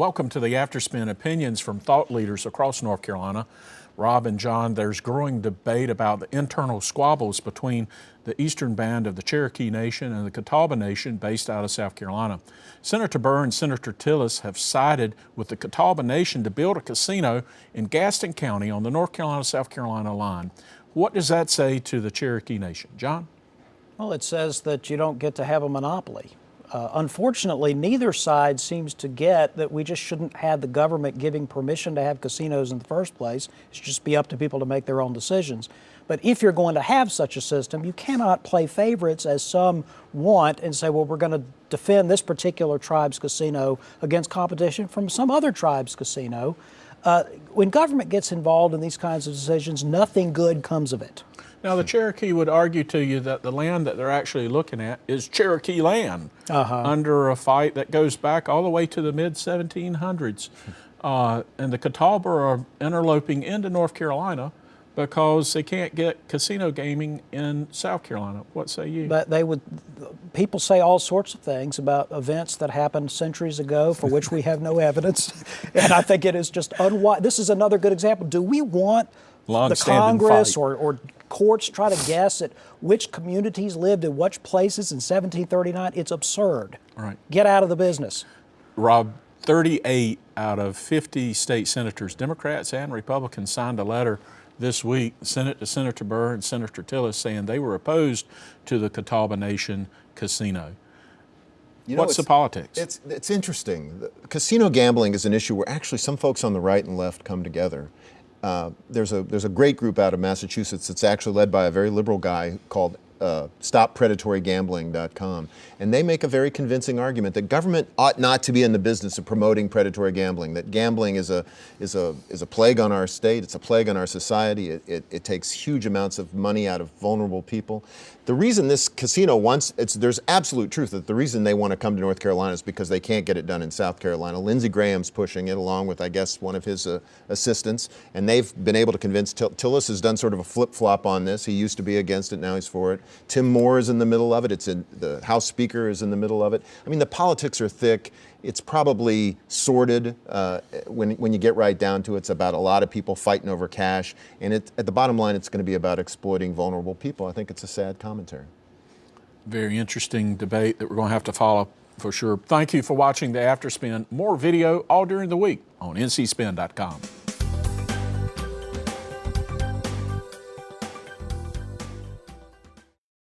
Welcome to the Afterspin, opinions from thought leaders across North Carolina. Rob and John, there's growing debate about the internal squabbles between the eastern band of the Cherokee Nation and the Catawba Nation based out of South Carolina. Senator Burr and Senator Tillis have sided with the Catawba Nation to build a casino in Gaston County on the North Carolina-South Carolina line. What does that say to the Cherokee Nation? John? Well, it says that you don't get to have a monopoly. Unfortunately, neither side seems to get that we just shouldn't have the government giving permission to have casinos in the first place. It should just be up to people to make their own decisions. But if you're going to have such a system, you cannot play favorites as some want and say, well, we're going to defend this particular tribe's casino against competition from some other tribe's casino. When government gets involved in these kinds of decisions, nothing good comes of it. Now, the Cherokee would argue to you that the land that they're actually looking at is Cherokee land under a fight that goes back all the way to the mid-1700s. And the Catawba are interloping into North Carolina because they can't get casino gaming in South Carolina. What say you? But people say all sorts of things about events that happened centuries ago for which we have no evidence. And I think it is just unwise. This is another good example. Do we want the Congress or courts try to guess at which communities lived in which places in 1739? It's absurd. Right. Get out of the business. Rob, 38 out of 50 state senators, Democrats and Republicans, signed a letter this week, Senate to Senator Burr and Senator Tillis, saying they were opposed to the Catawba Nation casino. What's the politics? It's interesting. Casino gambling is an issue where actually some folks on the right and left come together. There's a great group out of Massachusetts that's actually led by a very liberal guy called StopPredatoryGambling.com, and they make a very convincing argument that government ought not to be in the business of promoting predatory gambling. That gambling is a plague on our state. It's a plague on our society. It takes huge amounts of money out of vulnerable people. The reason this casino there's absolute truth that the reason they want to come to North Carolina is because they can't get it done in South Carolina. Lindsey Graham's pushing it along with, I guess, one of his assistants, and they've been able to convince Tillis has done sort of a flip-flop on this. He used to be against it, now he's for it. Tim Moore is in the middle of it. The House Speaker is in the middle of it. I mean, the politics are thick. It's probably sordid when you get right down to it. It's about a lot of people fighting over cash. And at the bottom line, it's going to be about exploiting vulnerable people. I think it's a sad commentary. Very interesting debate that we're going to have to follow for sure. Thank you for watching the Afterspin. More video all during the week on ncspin.com.